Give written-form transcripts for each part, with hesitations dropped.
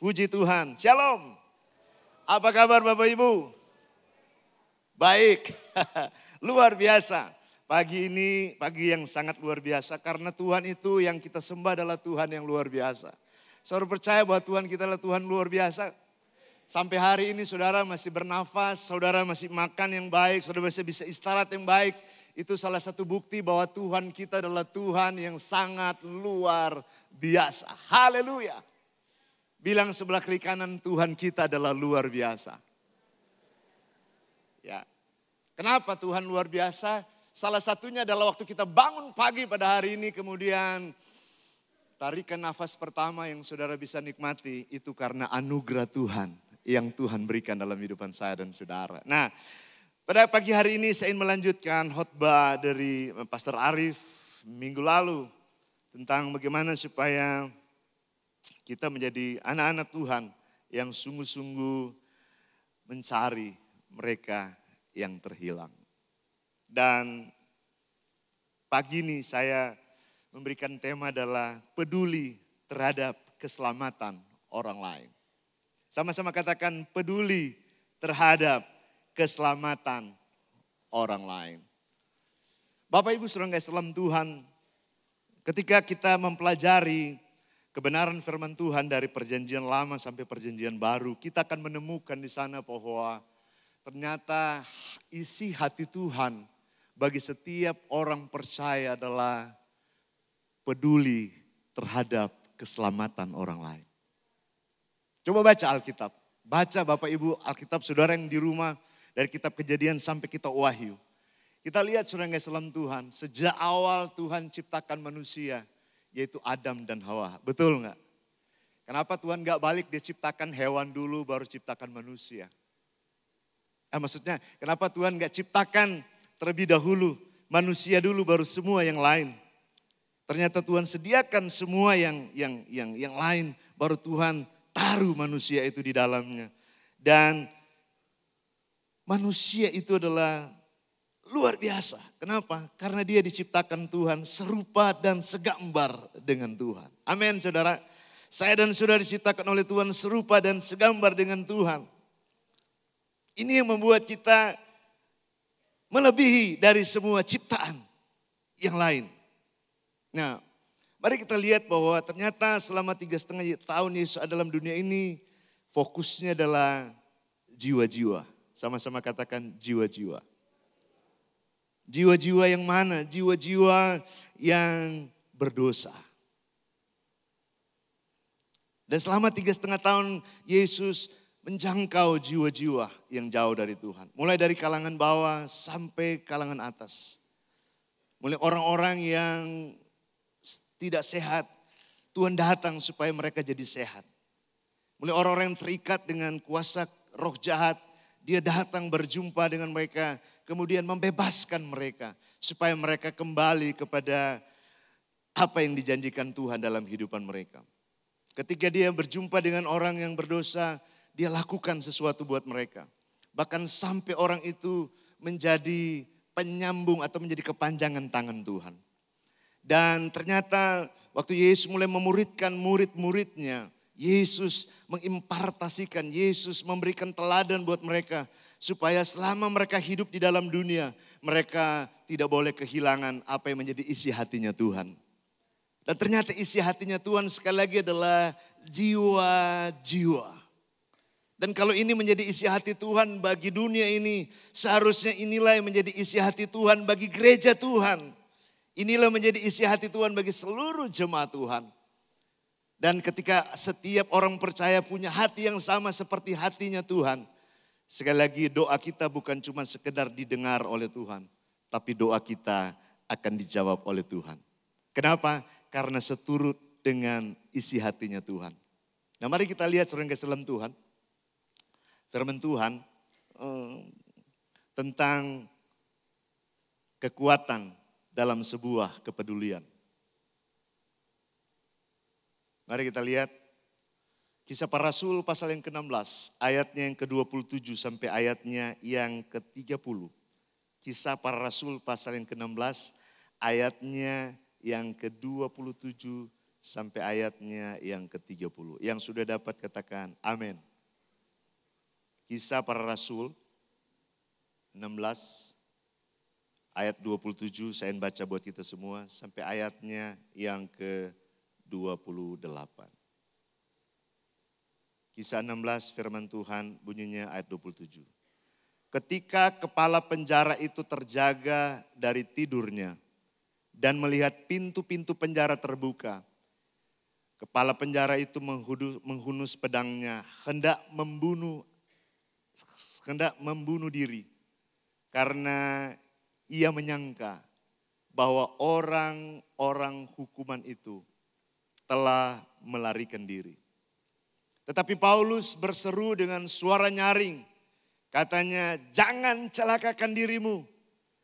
Puji Tuhan. Shalom. Apa kabar Bapak Ibu? Baik. Luar biasa. Pagi ini pagi yang sangat luar biasa karena Tuhan itu yang kita sembah adalah Tuhan yang luar biasa. Saudara percaya bahwa Tuhan kita adalah Tuhan luar biasa? Sampai hari ini saudara masih bernafas, saudara masih makan yang baik, saudara masih bisa istirahat yang baik. Itu salah satu bukti bahwa Tuhan kita adalah Tuhan yang sangat luar biasa. Haleluya. Bilang sebelah kiri kanan, Tuhan kita adalah luar biasa. Ya. Kenapa Tuhan luar biasa? Salah satunya adalah waktu kita bangun pagi pada hari ini, kemudian tarikan nafas pertama yang saudara bisa nikmati, itu karena anugerah Tuhan yang Tuhan berikan dalam kehidupan saya dan saudara. Nah, pada pagi hari ini saya ingin melanjutkan khotbah dari Pastor Arif minggu lalu tentang bagaimana supaya kita menjadi anak-anak Tuhan yang sungguh-sungguh mencari mereka yang terhilang. Dan pagi ini saya memberikan tema adalah peduli terhadap keselamatan orang lain. Sama-sama katakan peduli terhadap keselamatan orang lain. Bapak Ibu saudara kasih dalam Tuhan, ketika kita mempelajari kebenaran firman Tuhan dari perjanjian lama sampai perjanjian baru, kita akan menemukan di sana bahwa ternyata isi hati Tuhan bagi setiap orang percaya adalah peduli terhadap keselamatan orang lain. Coba baca Alkitab, baca Bapak Ibu Alkitab saudara yang di rumah dari kitab Kejadian sampai kitab Wahyu. Kita lihat saudara yang kasih dalam Tuhan, sejak awal Tuhan ciptakan manusia, yaitu Adam dan Hawa. Betul enggak? Kenapa Tuhan enggak balik dia ciptakan hewan dulu baru ciptakan manusia? Maksudnya kenapa Tuhan enggak ciptakan terlebih dahulu manusia dulu baru semua yang lain? Ternyata Tuhan sediakan semua yang lain baru Tuhan taruh manusia itu di dalamnya. Dan manusia itu adalah luar biasa. Kenapa? Karena dia diciptakan Tuhan serupa dan segambar dengan Tuhan. Amin saudara. Saya dan saudara diciptakan oleh Tuhan serupa dan segambar dengan Tuhan. Ini yang membuat kita melebihi dari semua ciptaan yang lain. Nah, mari kita lihat bahwa ternyata selama 3,5 tahun Yesus ada dalam dunia ini, fokusnya adalah jiwa-jiwa. Sama-sama katakan jiwa-jiwa. Jiwa-jiwa yang mana? Jiwa-jiwa yang berdosa. Dan selama 3,5 tahun Yesus menjangkau jiwa-jiwa yang jauh dari Tuhan. Mulai dari kalangan bawah sampai kalangan atas. Mulai orang-orang yang tidak sehat, Tuhan datang supaya mereka jadi sehat. Mulai orang-orang yang terikat dengan kuasa roh jahat, dia datang berjumpa dengan mereka, kemudian membebaskan mereka. Supaya mereka kembali kepada apa yang dijanjikan Tuhan dalam kehidupan mereka. Ketika dia berjumpa dengan orang yang berdosa, dia lakukan sesuatu buat mereka. Bahkan sampai orang itu menjadi penyambung atau menjadi kepanjangan tangan Tuhan. Dan ternyata waktu Yesus mulai memuridkan murid-muridnya, Yesus mengimpartasikan, Yesus memberikan teladan buat mereka. Supaya selama mereka hidup di dalam dunia, mereka tidak boleh kehilangan apa yang menjadi isi hatinya Tuhan. Dan ternyata isi hatinya Tuhan sekali lagi adalah jiwa-jiwa. Dan kalau ini menjadi isi hati Tuhan bagi dunia ini, seharusnya inilah yang menjadi isi hati Tuhan bagi gereja Tuhan. Inilah menjadi isi hati Tuhan bagi seluruh jemaat Tuhan. Dan ketika setiap orang percaya punya hati yang sama seperti hatinya Tuhan. Sekali lagi doa kita bukan cuma sekedar didengar oleh Tuhan. Tapi doa kita akan dijawab oleh Tuhan. Kenapa? Karena seturut dengan isi hatinya Tuhan. Nah mari kita lihat saudara yang kasih dalam Tuhan. Firman Tuhan tentang kekuatan dalam sebuah kepedulian. Mari kita lihat Kisah Para Rasul pasal yang ke-16, ayatnya yang ke-27 sampai ayatnya yang ke-30. Kisah Para Rasul pasal yang ke-16, ayatnya yang ke-27 sampai ayatnya yang ke-30. Yang sudah dapat katakan amin. Kisah Para Rasul 16 ayat 27 saya baca buat kita semua sampai ayatnya yang ke-28. Kisah 16 firman Tuhan bunyinya ayat 27. Ketika kepala penjara itu terjaga dari tidurnya dan melihat pintu-pintu penjara terbuka, kepala penjara itu menghunus pedangnya, hendak membunuh diri. Karena ia menyangka bahwa orang-orang hukuman itu telah melarikan diri. Tetapi Paulus berseru dengan suara nyaring. Katanya, jangan celakakan dirimu,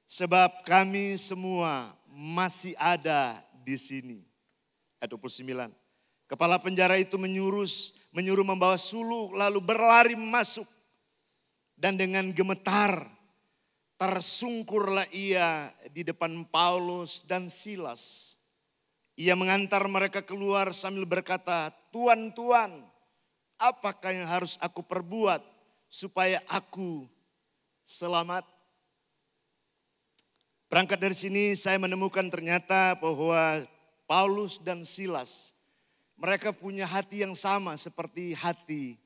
sebab kami semua masih ada di sini. Ayat 29. Kepala penjara itu menyuruh membawa suluk lalu berlari masuk. Dan dengan gemetar tersungkurlah ia di depan Paulus dan Silas. Ia mengantar mereka keluar sambil berkata, Tuan, Tuan, apakah yang harus aku perbuat supaya aku selamat? Berangkat dari sini saya menemukan ternyata bahwa Paulus dan Silas, mereka punya hati yang sama seperti hati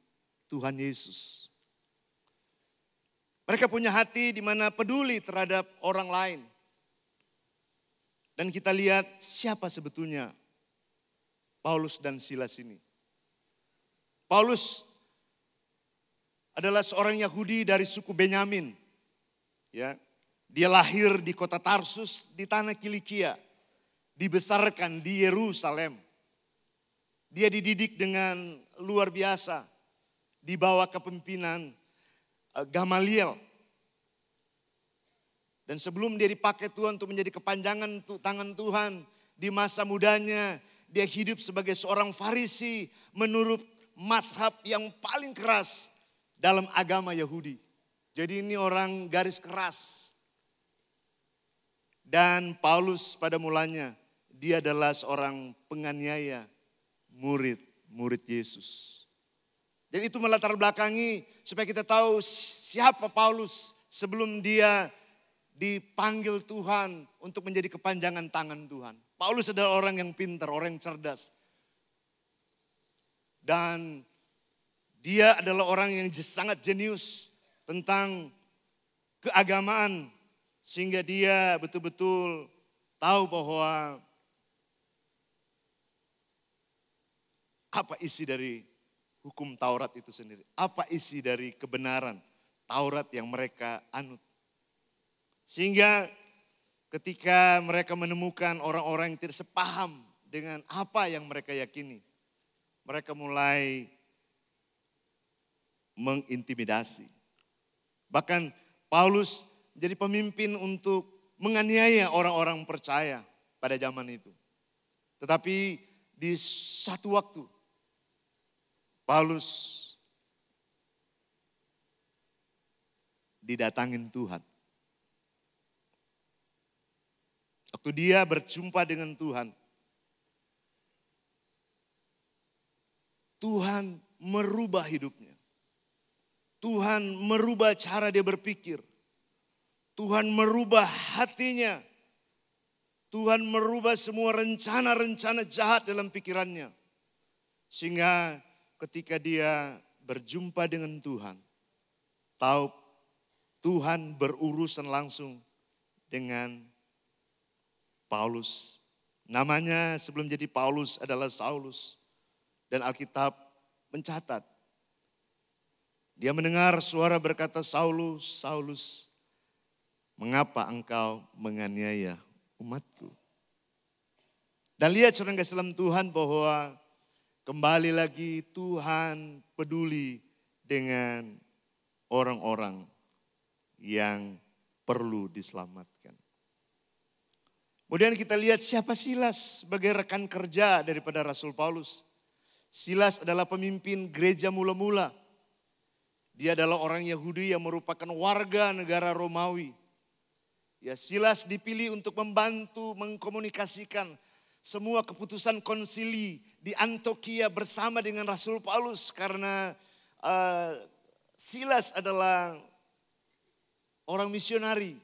Tuhan Yesus. Mereka punya hati di mana peduli terhadap orang lain. Dan kita lihat siapa sebetulnya Paulus dan Silas ini. Paulus adalah seorang Yahudi dari suku Benyamin. Ya, dia lahir di kota Tarsus di tanah Kilikia, dibesarkan di Yerusalem. Dia dididik dengan luar biasa, di bawah kepemimpinan Gamaliel. Dan sebelum dia dipakai Tuhan untuk menjadi kepanjangan tangan Tuhan, di masa mudanya dia hidup sebagai seorang Farisi menurut mazhab yang paling keras dalam agama Yahudi. Jadi ini orang garis keras. Dan Paulus pada mulanya dia adalah seorang penganiaya murid Yesus. Jadi itu melatar belakangi supaya kita tahu siapa Paulus sebelum dia dipanggil Tuhan untuk menjadi kepanjangan tangan Tuhan. Paulus adalah orang yang pintar, orang yang cerdas. Dan dia adalah orang yang sangat jenius tentang keagamaan. Sehingga dia betul-betul tahu bahwa apa isi dari hukum Taurat itu sendiri. Apa isi dari kebenaran Taurat yang mereka anut. Sehingga ketika mereka menemukan orang-orang yang tidak sepaham dengan apa yang mereka yakini. Mereka mulai mengintimidasi. Bahkan Paulus jadi pemimpin untuk menganiaya orang-orang percaya pada zaman itu. Tetapi di satu waktu Paulus didatangin Tuhan. Waktu dia berjumpa dengan Tuhan, Tuhan merubah hidupnya. Tuhan merubah cara dia berpikir. Tuhan merubah hatinya. Tuhan merubah semua rencana-rencana jahat dalam pikirannya. Sehingga ketika dia berjumpa dengan Tuhan, tahu Tuhan berurusan langsung dengan Paulus. Namanya sebelum jadi Paulus adalah Saulus. Dan Alkitab mencatat. Dia mendengar suara berkata, Saulus, Saulus, mengapa engkau menganiaya umatku? Dan lihat saudara kasih dalam Tuhan bahwa kembali lagi Tuhan peduli dengan orang-orang yang perlu diselamatkan. Kemudian kita lihat siapa Silas sebagai rekan kerja daripada Rasul Paulus. Silas adalah pemimpin gereja mula-mula. Dia adalah orang Yahudi yang merupakan warga negara Romawi. Ya, Silas dipilih untuk membantu mengkomunikasikan semua keputusan konsili di Antioquia bersama dengan Rasul Paulus karena Silas adalah orang misionari.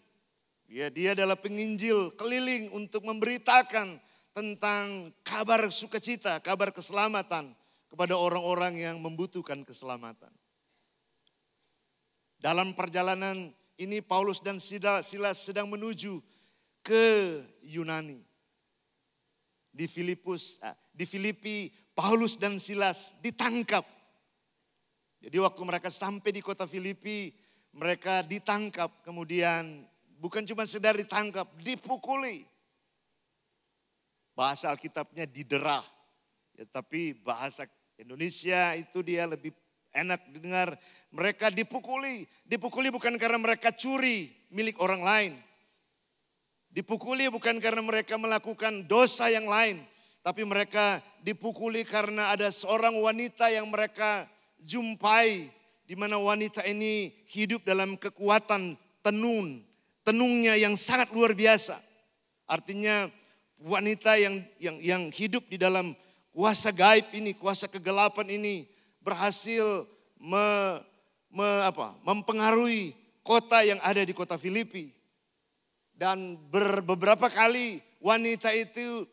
Ya, dia adalah penginjil keliling untuk memberitakan tentang kabar sukacita, kabar keselamatan kepada orang-orang yang membutuhkan keselamatan. Dalam perjalanan ini Paulus dan Silas sedang menuju ke Yunani. Di Filipi, Paulus dan Silas ditangkap. Jadi waktu mereka sampai di kota Filipi, mereka ditangkap. Kemudian bukan cuma sekedar ditangkap, dipukuli. Bahasa Alkitabnya diderah. Ya, tapi bahasa Indonesia itu dia lebih enak didengar. Mereka dipukuli. Dipukuli bukan karena mereka curi milik orang lain. Dipukuli bukan karena mereka melakukan dosa yang lain. Tapi mereka dipukuli karena ada seorang wanita yang mereka jumpai. Di mana wanita ini hidup dalam kekuatan tenungnya yang sangat luar biasa. Artinya wanita yang hidup di dalam kuasa gaib ini, kuasa kegelapan ini berhasil mempengaruhi kota yang ada di kota Filipi. Dan beberapa kali wanita itu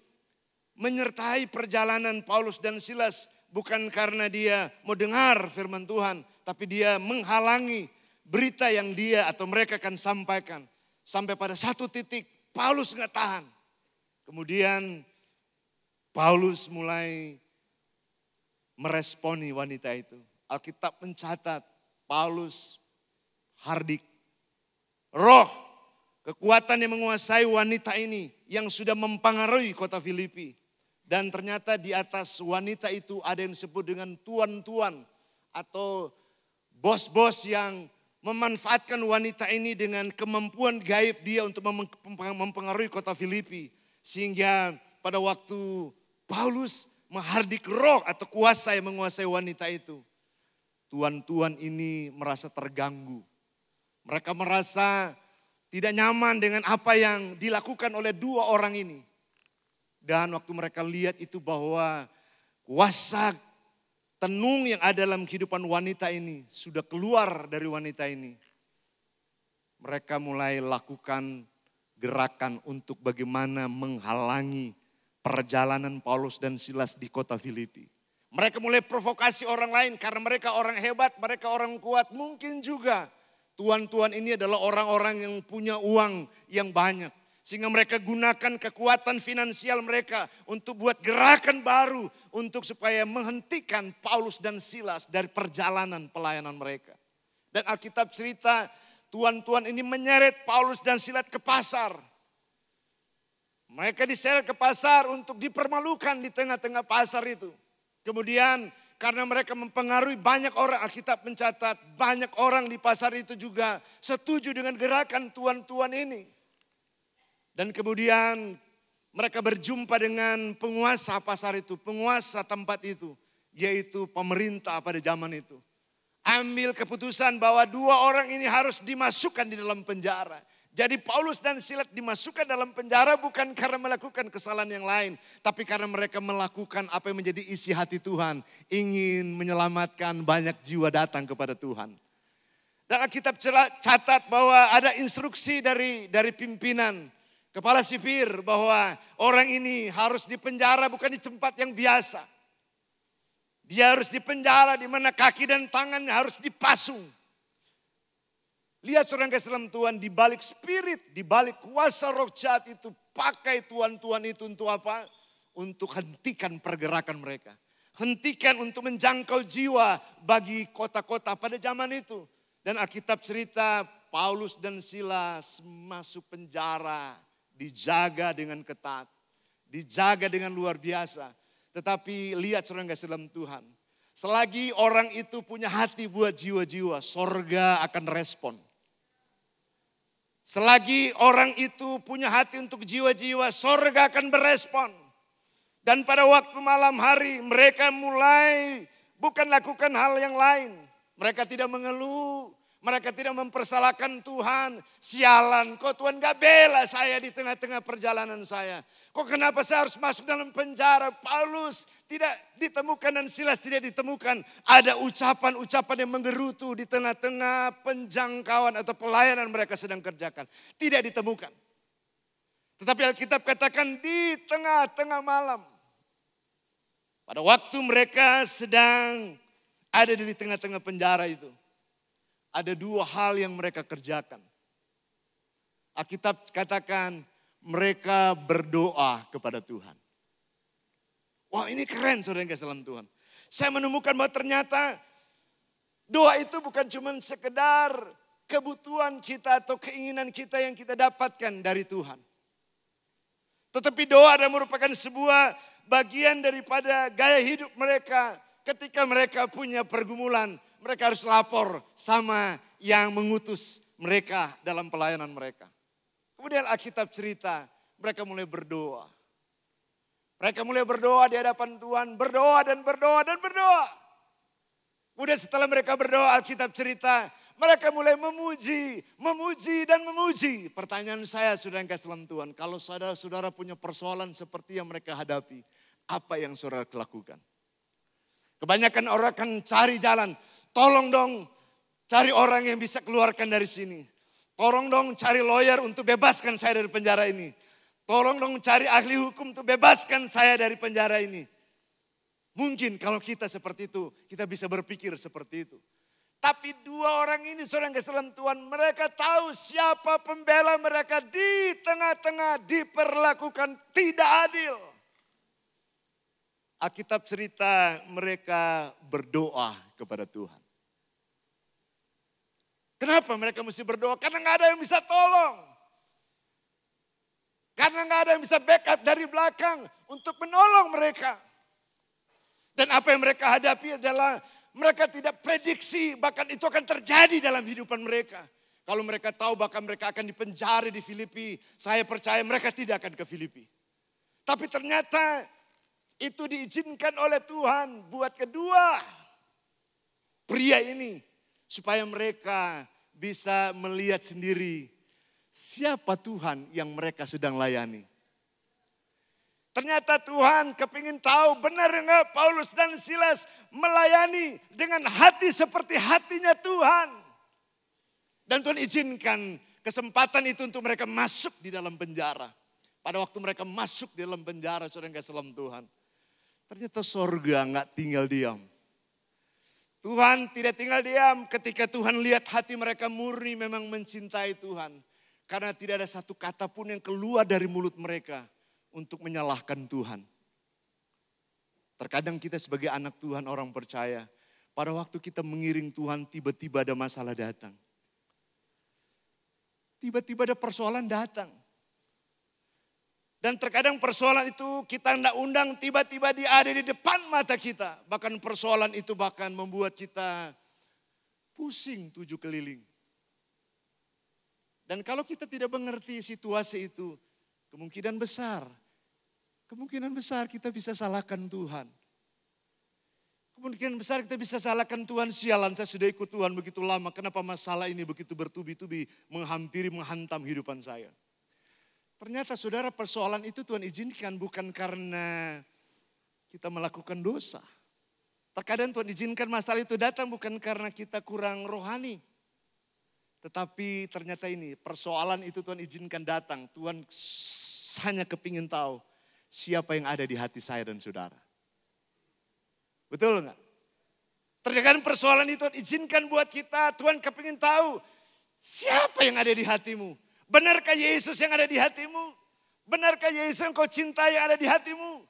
menyertai perjalanan Paulus dan Silas. Bukan karena dia mau dengar firman Tuhan. Tapi dia menghalangi berita yang dia atau mereka akan sampaikan. Sampai pada satu titik Paulus nggak tahan. Kemudian Paulus mulai meresponi wanita itu. Alkitab mencatat Paulus hardik. Roh kekuatan yang menguasai wanita ini yang sudah mempengaruhi kota Filipi. Dan ternyata di atas wanita itu ada yang disebut dengan tuan-tuan atau bos-bos yang memanfaatkan wanita ini dengan kemampuan gaib dia untuk mempengaruhi kota Filipi. Sehingga pada waktu Paulus menghardik roh atau kuasa yang menguasai wanita itu. Tuan-tuan ini merasa terganggu. Mereka merasa tidak nyaman dengan apa yang dilakukan oleh dua orang ini. Dan waktu mereka lihat itu bahwa kuasa tenung yang ada dalam kehidupan wanita ini sudah keluar dari wanita ini. Mereka mulai lakukan gerakan untuk bagaimana menghalangi perjalanan Paulus dan Silas di kota Filipi. Mereka mulai provokasi orang lain karena mereka orang hebat, mereka orang kuat. Mungkin juga tuan-tuan ini adalah orang-orang yang punya uang yang banyak. Sehingga mereka gunakan kekuatan finansial mereka untuk buat gerakan baru. Untuk supaya menghentikan Paulus dan Silas dari perjalanan pelayanan mereka. Dan Alkitab cerita tuan-tuan ini menyeret Paulus dan Silas ke pasar. Mereka diseret ke pasar untuk dipermalukan di tengah-tengah pasar itu. Kemudian karena mereka mempengaruhi banyak orang, Alkitab mencatat banyak orang di pasar itu juga setuju dengan gerakan tuan-tuan ini. Dan kemudian mereka berjumpa dengan penguasa pasar itu, penguasa tempat itu, yaitu pemerintah pada zaman itu. Ambil keputusan bahwa dua orang ini harus dimasukkan di dalam penjara. Jadi Paulus dan Silas dimasukkan dalam penjara bukan karena melakukan kesalahan yang lain. Tapi karena mereka melakukan apa yang menjadi isi hati Tuhan. Ingin menyelamatkan banyak jiwa datang kepada Tuhan. Dan Alkitab catat bahwa ada instruksi dari pimpinan. Kepala sipir bahwa orang ini harus dipenjara bukan di tempat yang biasa. Dia harus dipenjara di mana kaki dan tangannya harus dipasung. Lihat saudara kasih dalam Tuhan, di balik spirit, di balik kuasa roh jahat itu, pakai tuan-tuan itu untuk apa? Untuk hentikan pergerakan mereka. Hentikan untuk menjangkau jiwa bagi kota-kota pada zaman itu. Dan Alkitab cerita Paulus dan Silas masuk penjara, dijaga dengan ketat, dijaga dengan luar biasa. Tetapi lihat saudara kasih dalam Tuhan, selagi orang itu punya hati buat jiwa-jiwa, sorga akan respon. Selagi orang itu punya hati untuk jiwa-jiwa, sorga akan berespon. Dan pada waktu malam hari mereka mulai bukan lakukan hal yang lain. Mereka tidak mengeluh, Mereka tidak mempersalahkan Tuhan. Sialan, kok Tuhan gak bela saya di tengah-tengah perjalanan saya. Kok kenapa saya harus masuk dalam penjara? Paulus tidak ditemukan dan Silas tidak ditemukan. Ada ucapan-ucapan yang menggerutu di tengah-tengah penjangkauan atau pelayanan mereka sedang kerjakan. Tidak ditemukan. Tetapi Alkitab katakan di tengah-tengah malam. Pada waktu mereka sedang ada di tengah-tengah penjara itu. Ada dua hal yang mereka kerjakan. Alkitab katakan mereka berdoa kepada Tuhan. Wah, ini keren saudara yang kasih dalam Tuhan. Saya menemukan bahwa ternyata doa itu bukan cuma sekedar kebutuhan kita atau keinginan kita yang kita dapatkan dari Tuhan. Tetapi doa adalah merupakan sebuah bagian daripada gaya hidup mereka. Ketika mereka punya pergumulan, mereka harus lapor sama yang mengutus mereka dalam pelayanan mereka. Kemudian Alkitab cerita, mereka mulai berdoa. Mereka mulai berdoa di hadapan Tuhan, berdoa dan berdoa dan berdoa. Kemudian setelah mereka berdoa, Alkitab cerita, mereka mulai memuji, memuji dan memuji. Pertanyaan saya, saudara yang kasih dalam Tuhan, kalau saudara punya persoalan seperti yang mereka hadapi, apa yang saudara lakukan? Kebanyakan orang akan cari jalan. Tolong dong cari orang yang bisa keluarkan dari sini. Tolong dong cari lawyer untuk bebaskan saya dari penjara ini. Tolong dong cari ahli hukum untuk bebaskan saya dari penjara ini. Mungkin kalau kita seperti itu, kita bisa berpikir seperti itu. Tapi dua orang ini saudara yang kasih dalam Tuhan, mereka tahu siapa pembela mereka di tengah-tengah diperlakukan tidak adil. Alkitab cerita mereka berdoa kepada Tuhan. Kenapa mereka mesti berdoa? Karena gak ada yang bisa tolong. Karena gak ada yang bisa backup dari belakang untuk menolong mereka. Dan apa yang mereka hadapi adalah mereka tidak prediksi bahkan itu akan terjadi dalam kehidupan mereka. Kalau mereka tahu bahkan mereka akan dipenjara di Filipi, saya percaya mereka tidak akan ke Filipi. Tapi ternyata itu diizinkan oleh Tuhan buat kedua pria ini. Supaya mereka bisa melihat sendiri siapa Tuhan yang mereka sedang layani. Ternyata Tuhan kepingin tahu benar enggak Paulus dan Silas melayani dengan hati seperti hatinya Tuhan. Dan Tuhan izinkan kesempatan itu untuk mereka masuk di dalam penjara. Pada waktu mereka masuk di dalam penjara, saudara yang kasih dalam Tuhan. Ternyata sorga enggak tinggal diam. Tuhan tidak tinggal diam ketika Tuhan lihat hati mereka murni memang mencintai Tuhan. Karena tidak ada satu kata pun yang keluar dari mulut mereka untuk menyalahkan Tuhan. Terkadang kita sebagai anak Tuhan, orang percaya, pada waktu kita mengiring Tuhan tiba-tiba ada masalah datang. Tiba-tiba ada persoalan datang. Dan terkadang persoalan itu kita tidak undang tiba-tiba dia ada di depan mata kita. Bahkan persoalan itu bahkan membuat kita pusing 7 keliling. Dan kalau kita tidak mengerti situasi itu, kemungkinan besar kita bisa salahkan Tuhan. Kemungkinan besar kita bisa salahkan Tuhan, sialan saya sudah ikut Tuhan begitu lama, kenapa masalah ini begitu bertubi-tubi menghampiri, menghantam kehidupan saya. Ternyata saudara persoalan itu Tuhan izinkan bukan karena kita melakukan dosa. Terkadang Tuhan izinkan masalah itu datang bukan karena kita kurang rohani. Tetapi ternyata ini persoalan itu Tuhan izinkan datang. Tuhan hanya kepingin tahu siapa yang ada di hati saya dan saudara. Betul enggak? Terkadang persoalan itu Tuhan izinkan buat kita. Tuhan kepingin tahu siapa yang ada di hatimu. Benarkah Yesus yang ada di hatimu? Benarkah Yesus yang kau cintai yang ada di hatimu?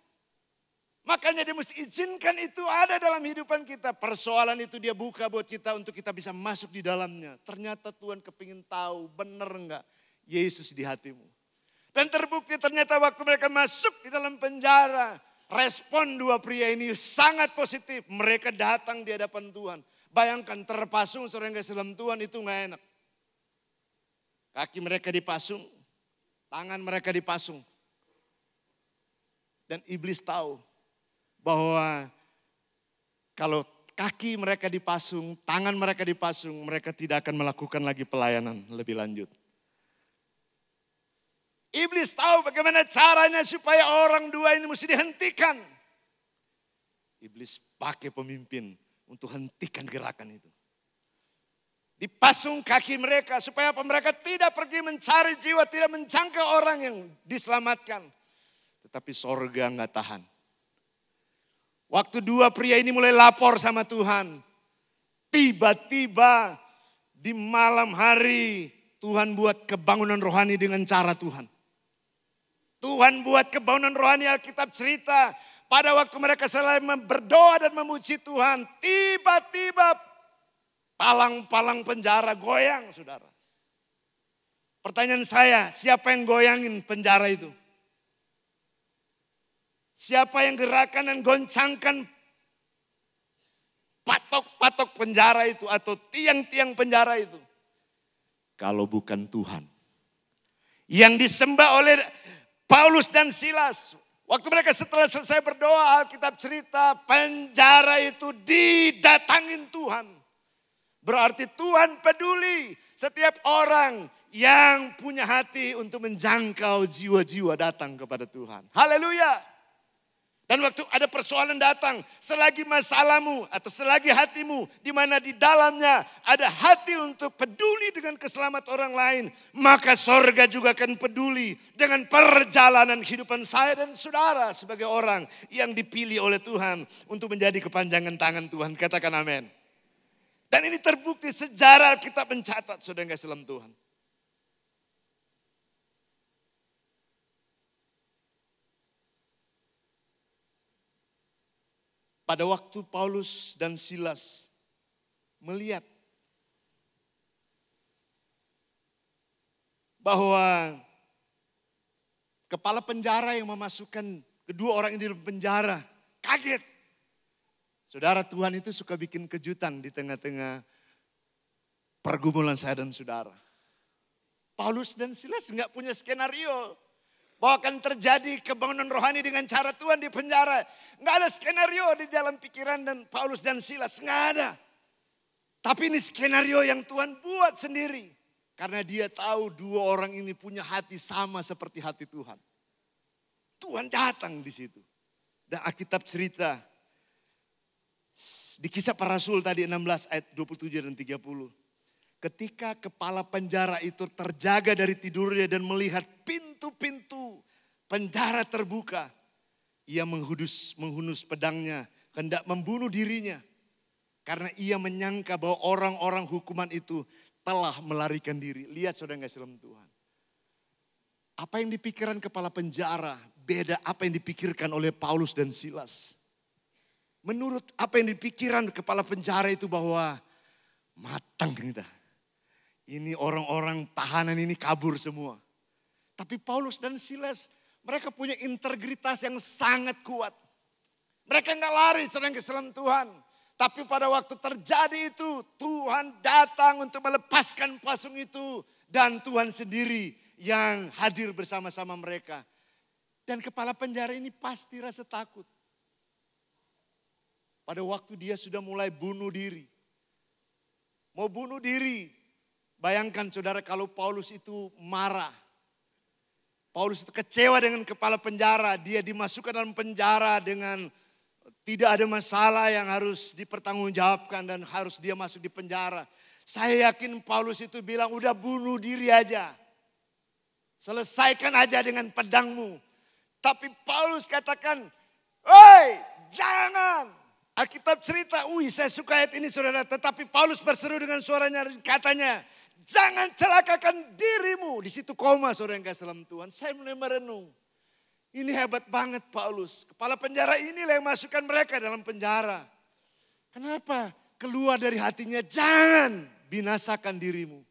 Makanya dia mesti izinkan itu ada dalam kehidupan kita. Persoalan itu dia buka buat kita untuk kita bisa masuk di dalamnya. Ternyata Tuhan kepingin tahu benar enggak Yesus di hatimu. Dan terbukti ternyata waktu mereka masuk di dalam penjara. Respon dua pria ini sangat positif. Mereka datang di hadapan Tuhan. Bayangkan terpasung seorang yang dalam Tuhan itu enggak enak. Kaki mereka dipasung, tangan mereka dipasung. Dan iblis tahu bahwa kalau kaki mereka dipasung, tangan mereka dipasung, mereka tidak akan melakukan lagi pelayanan lebih lanjut. Iblis tahu bagaimana caranya supaya orang dua ini mesti dihentikan. Iblis pakai pemimpin untuk hentikan gerakan itu. Dipasung kaki mereka supaya mereka tidak pergi mencari jiwa, tidak menjangkau orang yang diselamatkan. Tetapi sorga nggak tahan. Waktu dua pria ini mulai lapor sama Tuhan. Tiba-tiba di malam hari Tuhan buat kebangunan rohani dengan cara Tuhan. Tuhan buat kebangunan rohani. Alkitab cerita pada waktu mereka selesai berdoa dan memuji Tuhan. Tiba-tiba palang-palang penjara goyang, saudara. Pertanyaan saya, siapa yang goyangin penjara itu? Siapa yang gerakan dan goncangkan patok-patok penjara itu atau tiang-tiang penjara itu? Kalau bukan Tuhan. Yang disembah oleh Paulus dan Silas. Waktu mereka setelah selesai berdoa, Alkitab cerita penjara itu didatangin Tuhan. Berarti Tuhan peduli setiap orang yang punya hati untuk menjangkau jiwa-jiwa datang kepada Tuhan. Haleluya. Dan waktu ada persoalan datang, selagi masalahmu atau selagi hatimu di mana di dalamnya ada hati untuk peduli dengan keselamatan orang lain, maka sorga juga akan peduli dengan perjalanan kehidupan saya dan saudara sebagai orang yang dipilih oleh Tuhan untuk menjadi kepanjangan tangan Tuhan. Katakan amin. Dan ini terbukti sejarah Alkitab mencatat, saudara yang kasih dalam Tuhan. Pada waktu Paulus dan Silas melihat bahwa kepala penjara yang memasukkan kedua orang ini dalam penjara kaget. Saudara, Tuhan itu suka bikin kejutan di tengah-tengah pergumulan saya dan saudara. Paulus dan Silas enggak punya skenario bahwa akan terjadi kebangunan rohani dengan cara Tuhan di penjara. Enggak ada skenario di dalam pikiran dan Paulus dan Silas, enggak ada. Tapi ini skenario yang Tuhan buat sendiri. Karena dia tahu dua orang ini punya hati sama seperti hati Tuhan. Tuhan datang di situ. Dan Alkitab cerita di Kisah Para Rasul tadi 16 ayat 27 dan 30. Ketika kepala penjara itu terjaga dari tidurnya dan melihat pintu-pintu penjara terbuka. Ia menghunus pedangnya, hendak membunuh dirinya. Karena ia menyangka bahwa orang-orang hukuman itu telah melarikan diri. Lihat saudara yang kasih dalam Tuhan. Apa yang dipikirkan kepala penjara beda apa yang dipikirkan oleh Paulus dan Silas. Menurut apa yang dipikirkan kepala penjara itu bahwa matang kita. Ini orang-orang tahanan ini kabur semua. Tapi Paulus dan Silas mereka punya integritas yang sangat kuat. Mereka enggak lari sedang ke dalam Tuhan. Tapi pada waktu terjadi itu Tuhan datang untuk melepaskan pasung itu. Dan Tuhan sendiri yang hadir bersama-sama mereka. Dan kepala penjara ini pasti rasa takut. Pada waktu dia sudah mulai bunuh diri. Mau bunuh diri. Bayangkan saudara kalau Paulus itu marah. Paulus itu kecewa dengan kepala penjara. Dia dimasukkan dalam penjara dengan tidak ada masalah yang harus dipertanggungjawabkan dan harus dia masuk di penjara. Saya yakin Paulus itu bilang udah bunuh diri aja. Selesaikan aja dengan pedangmu. Tapi Paulus katakan, "Woi, jangan." Alkitab cerita, saya suka ayat ini saudara. Tetapi Paulus berseru dengan suaranya, katanya, "Jangan celakakan dirimu." Di situ koma saudara yang kasih dalam Tuhan. Saya mulai merenung. Ini hebat banget Paulus. Kepala penjara inilah yang masukkan mereka dalam penjara. Kenapa? Keluar dari hatinya, jangan binasakan dirimu.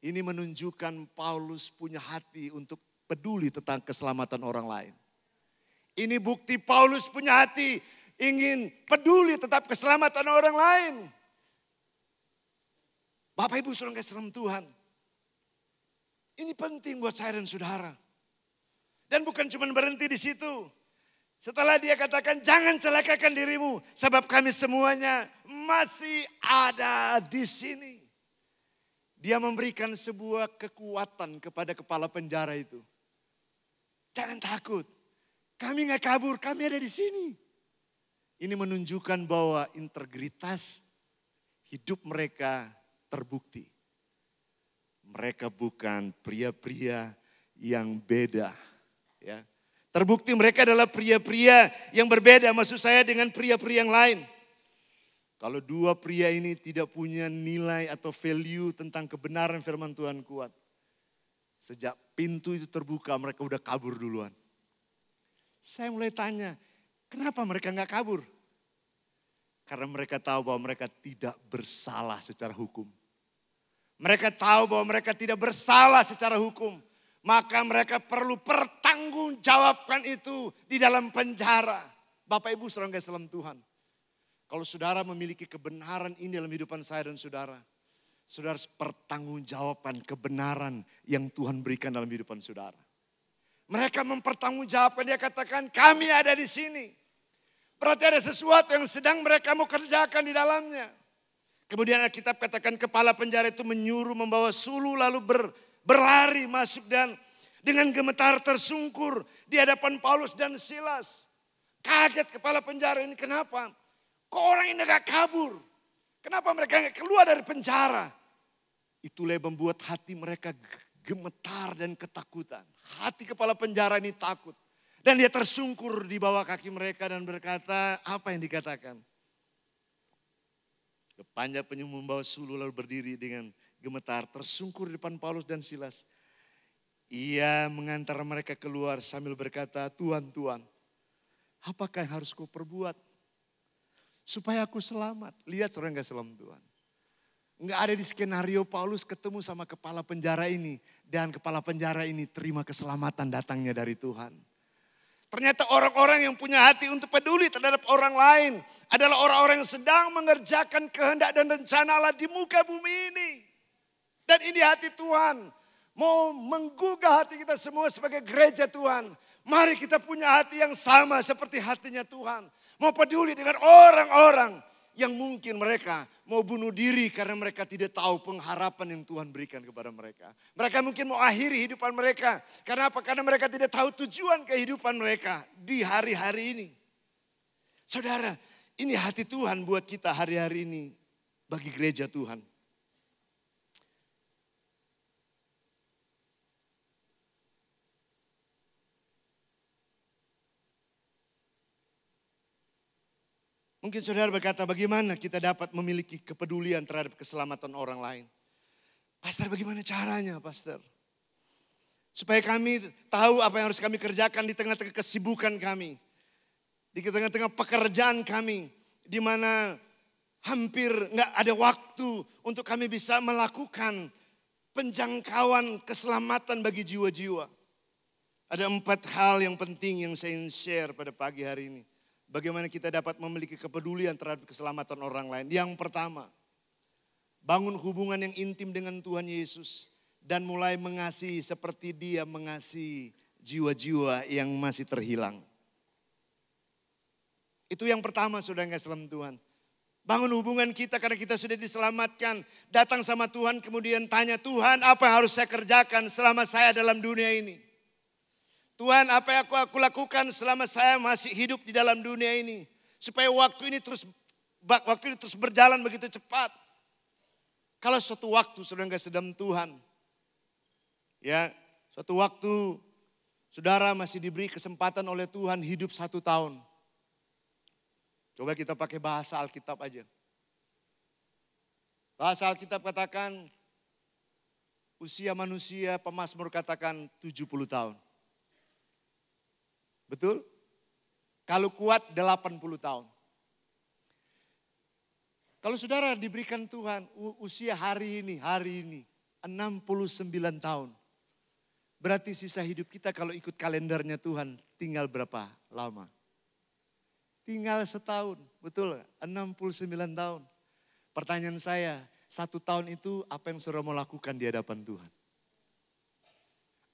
Ini menunjukkan Paulus punya hati untuk peduli tentang keselamatan orang lain. Ini bukti Paulus punya hati ingin peduli tentang keselamatan orang lain. Bapak Ibu saudara kasih dalam Tuhan. Ini penting buat saya dan saudara. Dan bukan cuma berhenti di situ. Setelah dia katakan jangan celakakan dirimu sebab kami semuanya masih ada di sini. Dia memberikan sebuah kekuatan kepada kepala penjara itu. Jangan takut, kami gak kabur, kami ada di sini. Ini menunjukkan bahwa integritas hidup mereka terbukti. Mereka bukan pria-pria yang beda. Ya. Terbukti mereka adalah pria-pria yang berbeda, maksud saya dengan pria-pria yang lain. Kalau dua pria ini tidak punya nilai atau value tentang kebenaran firman Tuhan kuat. Sejak pintu itu terbuka mereka udah kabur duluan. Saya mulai tanya, kenapa mereka gak kabur? Karena mereka tahu bahwa mereka tidak bersalah secara hukum. Mereka tahu bahwa mereka tidak bersalah secara hukum. Maka mereka perlu pertanggungjawabkan itu di dalam penjara. Bapak Ibu saudara kasih dalam Tuhan. Kalau saudara memiliki kebenaran ini dalam kehidupan saya dan saudara. Saudara harus pertanggungjawabkan kebenaran yang Tuhan berikan dalam kehidupan saudara. Mereka mempertanggungjawabkan, dia katakan kami ada di sini. Berarti ada sesuatu yang sedang mereka mau kerjakan di dalamnya. Kemudian Alkitab katakan kepala penjara itu menyuruh membawa suluh lalu berlari masuk dan dengan gemetar tersungkur di hadapan Paulus dan Silas. Kaget kepala penjara ini, kenapa? Kok orang ini gak kabur? Kenapa mereka gak keluar dari penjara? Itulah yang membuat hati mereka gemetar dan ketakutan. Hati kepala penjara ini takut. Dan dia tersungkur di bawah kaki mereka dan berkata, apa yang dikatakan? Panjat penyembah membawa suluh lalu berdiri dengan gemetar, tersungkur di depan Paulus dan Silas. Ia mengantar mereka keluar sambil berkata, Tuhan, Tuhan, apakah yang harus kau perbuat? Supaya aku selamat. Lihat saudara gak selamat Tuhan. Nggak ada di skenario Paulus ketemu sama kepala penjara ini. Dan kepala penjara ini terima keselamatan datangnya dari Tuhan. Ternyata orang-orang yang punya hati untuk peduli terhadap orang lain. Adalah orang-orang yang sedang mengerjakan kehendak dan rencana Allah di muka bumi ini. Dan ini hati Tuhan. Mau menggugah hati kita semua sebagai gereja Tuhan. Mari kita punya hati yang sama seperti hatinya Tuhan. Mau peduli dengan orang-orang yang mungkin mereka mau bunuh diri karena mereka tidak tahu pengharapan yang Tuhan berikan kepada mereka. Mereka mungkin mau akhiri hidupan mereka. Karena apa? Karena mereka tidak tahu tujuan kehidupan mereka di hari-hari ini. Saudara, ini hati Tuhan buat kita hari-hari ini bagi gereja Tuhan. Mungkin saudara berkata, bagaimana kita dapat memiliki kepedulian terhadap keselamatan orang lain? Pastor, bagaimana caranya, Pastor? Supaya kami tahu apa yang harus kami kerjakan di tengah-tengah kesibukan kami. Di tengah-tengah pekerjaan kami. Di mana hampir nggak ada waktu untuk kami bisa melakukan penjangkauan keselamatan bagi jiwa-jiwa. Ada 4 hal yang penting yang saya ingin share pada pagi hari ini. Bagaimana kita dapat memiliki kepedulian terhadap keselamatan orang lain. Yang pertama, bangun hubungan yang intim dengan Tuhan Yesus. Dan mulai mengasihi seperti Dia mengasihi jiwa-jiwa yang masih terhilang. Itu yang pertama, saudara yang kasih dalam Tuhan. Bangun hubungan kita karena kita sudah diselamatkan. Datang sama Tuhan kemudian tanya, Tuhan apa yang harus saya kerjakan selama saya dalam dunia ini? Tuhan, apa yang aku lakukan selama saya masih hidup di dalam dunia ini. Supaya waktu ini terus berjalan begitu cepat. Kalau suatu waktu saudara gak sedang Tuhan. Ya, suatu waktu saudara masih diberi kesempatan oleh Tuhan hidup 1 tahun. Coba kita pakai bahasa Alkitab aja. Bahasa Alkitab katakan, usia manusia pemazmur katakan 70 tahun. Betul? Kalau kuat 80 tahun. Kalau saudara diberikan Tuhan usia hari ini 69 tahun. Berarti sisa hidup kita kalau ikut kalendernya Tuhan tinggal berapa lama? Tinggal setahun, betul? 69 tahun. Pertanyaan saya, 1 tahun itu apa yang saudara mau lakukan di hadapan Tuhan?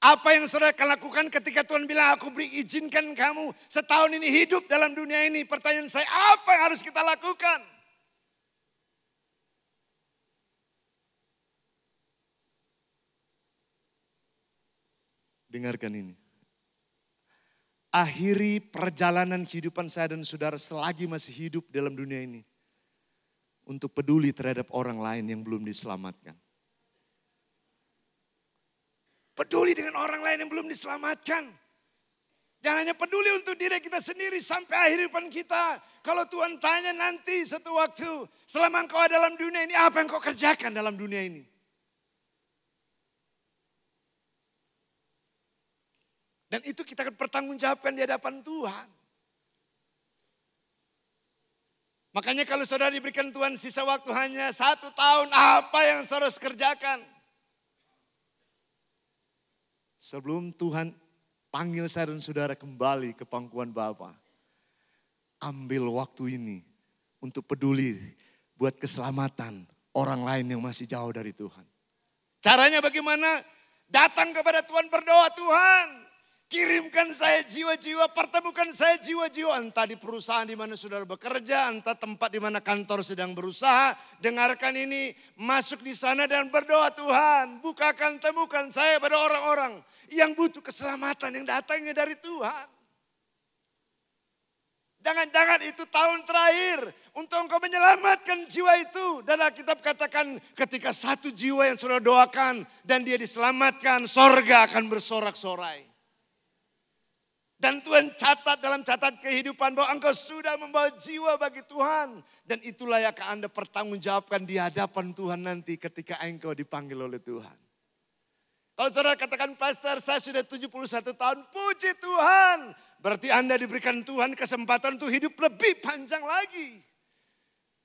Apa yang saudara akan lakukan ketika Tuhan bilang, aku beri izinkan kamu setahun ini hidup dalam dunia ini. Pertanyaan saya, apa yang harus kita lakukan? Dengarkan ini. Akhiri perjalanan kehidupan saya dan saudara selagi masih hidup dalam dunia ini. Untuk peduli terhadap orang lain yang belum diselamatkan. Peduli dengan orang lain yang belum diselamatkan. Jangan hanya peduli untuk diri kita sendiri sampai akhir hidup kita. Kalau Tuhan tanya nanti suatu waktu, selama engkau ada dalam dunia ini, apa yang kau kerjakan dalam dunia ini? Dan itu kita akan pertanggungjawabkan di hadapan Tuhan. Makanya kalau saudara diberikan Tuhan sisa waktu hanya 1 tahun, apa yang saudara harus kerjakan? Sebelum Tuhan panggil saya dan saudara kembali ke pangkuan Bapa, ambil waktu ini untuk peduli buat keselamatan orang lain yang masih jauh dari Tuhan. Caranya bagaimana? Datang kepada Tuhan, berdoa, Tuhan kirimkan saya jiwa-jiwa, pertemukan saya jiwa-jiwa. Entah di perusahaan di mana saudara bekerja, entah tempat di mana kantor sedang berusaha. Dengarkan ini, masuk di sana dan berdoa, Tuhan bukakan, temukan saya pada orang-orang yang butuh keselamatan yang datangnya dari Tuhan. Jangan-jangan itu tahun terakhir untuk engkau menyelamatkan jiwa itu. Dan Alkitab katakan ketika 1 jiwa yang saudara doakan dan dia diselamatkan, sorga akan bersorak-sorai. Dan Tuhan catat dalam catatan kehidupan bahwa engkau sudah membawa jiwa bagi Tuhan. Dan itulah yang akan Anda pertanggungjawabkan di hadapan Tuhan nanti ketika engkau dipanggil oleh Tuhan. Kalau saudara katakan, Pastor saya sudah 71 tahun, puji Tuhan. Berarti Anda diberikan Tuhan kesempatan untuk hidup lebih panjang lagi.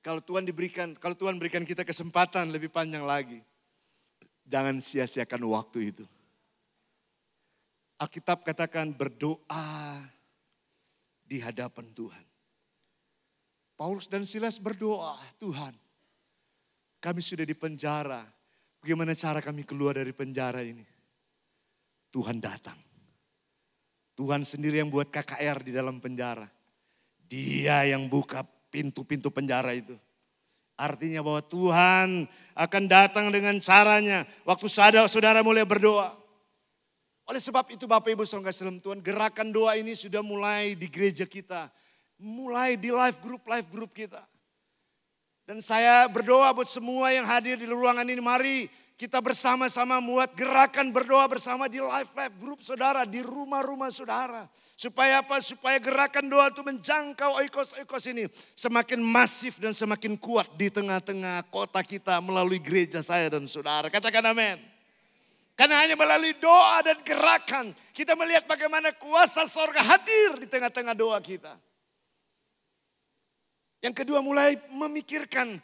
Kalau Tuhan berikan kita kesempatan lebih panjang lagi, jangan sia-siakan waktu itu. Alkitab katakan berdoa di hadapan Tuhan. Paulus dan Silas berdoa, Tuhan kami sudah di penjara. Bagaimana cara kami keluar dari penjara ini? Tuhan datang. Tuhan sendiri yang buat KKR di dalam penjara. Dia yang buka pintu-pintu penjara itu. Artinya bahwa Tuhan akan datang dengan caranya. Waktu saudara mulai berdoa. Oleh sebab itu Bapak Ibu Saudara dalam Tuhan, gerakan doa ini sudah mulai di gereja kita. Mulai di live group kita. Dan saya berdoa buat semua yang hadir di ruangan ini, mari kita bersama-sama buat gerakan berdoa bersama di live group saudara, di rumah-rumah saudara. Supaya apa? Supaya gerakan doa itu menjangkau oikos-oikos ini semakin masif dan semakin kuat di tengah-tengah kota kita melalui gereja saya dan saudara. Katakan amin. Karena hanya melalui doa dan gerakan kita melihat bagaimana kuasa sorga hadir di tengah-tengah doa kita. Yang kedua, mulai memikirkan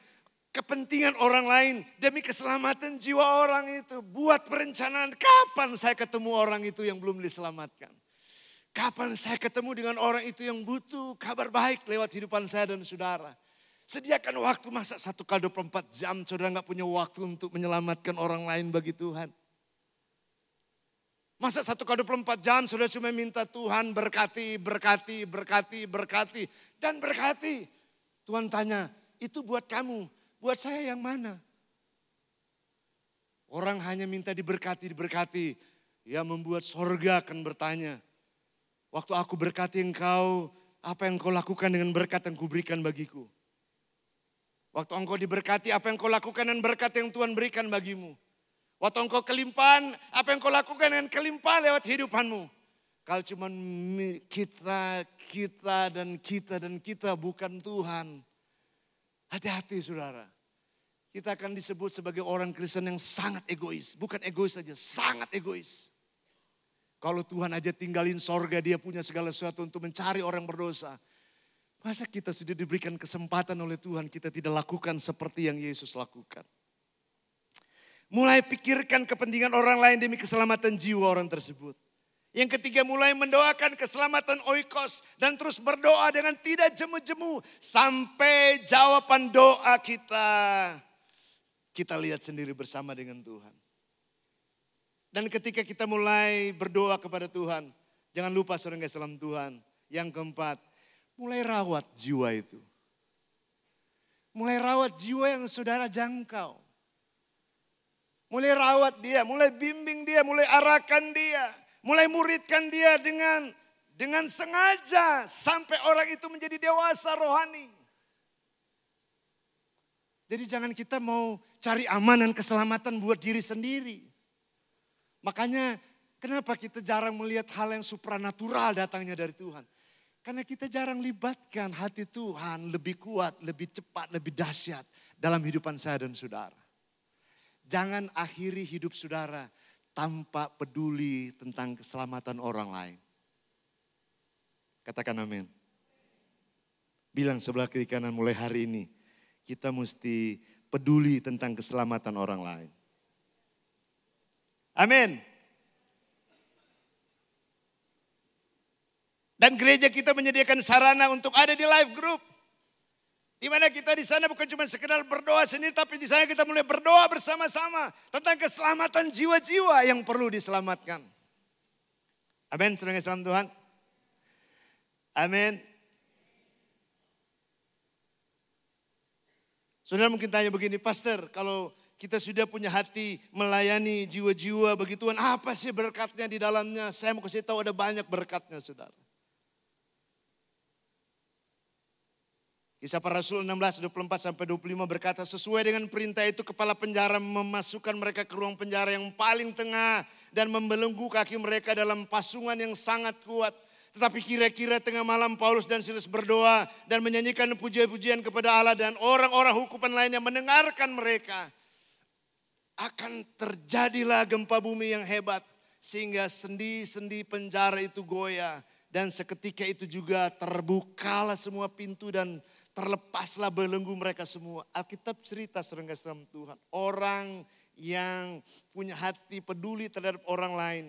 kepentingan orang lain demi keselamatan jiwa orang itu. Buat perencanaan kapan saya ketemu orang itu yang belum diselamatkan. Kapan saya ketemu dengan orang itu yang butuh kabar baik lewat kehidupan saya dan saudara. Sediakan waktu, masa 1x24 jam saudara gak punya waktu untuk menyelamatkan orang lain bagi Tuhan. Masa 1x24 jam sudah cuma minta Tuhan berkati. Dan berkati. Tuhan tanya, itu buat kamu, buat saya yang mana? Orang hanya minta diberkati. Ya membuat sorga akan bertanya. Waktu aku berkati engkau, apa yang kau lakukan dengan berkat yang kuberikan bagiku? Waktu engkau diberkati, apa yang kau lakukan dengan berkat yang Tuhan berikan bagimu? Waktu engkau kelimpahan, apa yang kau lakukan dengan kelimpahan lewat hidupanmu? Kalau cuma kita bukan Tuhan. Hati-hati saudara. Kita akan disebut sebagai orang Kristen yang sangat egois. Bukan egois saja, sangat egois. Kalau Tuhan aja tinggalin sorga, dia punya segala sesuatu untuk mencari orang berdosa. Masa kita sudah diberikan kesempatan oleh Tuhan, kita tidak lakukan seperti yang Yesus lakukan. Mulai pikirkan kepentingan orang lain demi keselamatan jiwa orang tersebut. Yang ketiga, mulai mendoakan keselamatan oikos. Dan terus berdoa dengan tidak jemu-jemu. Sampai jawaban doa kita lihat sendiri bersama dengan Tuhan. Dan ketika kita mulai berdoa kepada Tuhan, jangan lupa saudara kasih dalam Tuhan. Yang keempat, mulai rawat jiwa itu. Mulai rawat jiwa yang saudara jangkau. Mulai rawat dia, mulai bimbing dia, mulai arahkan dia. Mulai muridkan dia dengan sengaja sampai orang itu menjadi dewasa rohani. Jadi jangan kita mau cari aman dan keselamatan buat diri sendiri. Makanya kenapa kita jarang melihat hal yang supranatural datangnya dari Tuhan. Karena kita jarang libatkan hati Tuhan lebih kuat, lebih cepat, lebih dahsyat dalam hidupan saya dan saudara. Jangan akhiri hidup saudara tanpa peduli tentang keselamatan orang lain. Katakan amin. Bilang sebelah kiri kanan mulai hari ini kita mesti peduli tentang keselamatan orang lain. Amin. Dan gereja kita menyediakan sarana untuk ada di live group. Di mana kita di sana bukan cuma sekedar berdoa sendiri, tapi di sana kita mulai berdoa bersama-sama tentang keselamatan jiwa-jiwa yang perlu diselamatkan. Amin, saudara salam Tuhan. Amin. Saudara mungkin tanya begini, Pastor, kalau kita sudah punya hati melayani jiwa-jiwa begituan, apa sih berkatnya di dalamnya? Saya mau kasih tahu ada banyak berkatnya, saudara. Kisah Para Rasul 16:24-25 berkata, sesuai dengan perintah itu kepala penjara memasukkan mereka ke ruang penjara yang paling tengah dan membelenggu kaki mereka dalam pasungan yang sangat kuat. Tetapi kira-kira tengah malam Paulus dan Silas berdoa dan menyanyikan pujian-pujian kepada Allah dan orang-orang hukuman lainnya mendengarkan mereka. Akan terjadilah gempa bumi yang hebat sehingga sendi-sendi penjara itu goyah. Dan seketika itu juga terbukalah semua pintu dan terlepaslah belenggu mereka semua. Alkitab cerita saudara kasih dalam Tuhan. Orang yang punya hati peduli terhadap orang lain.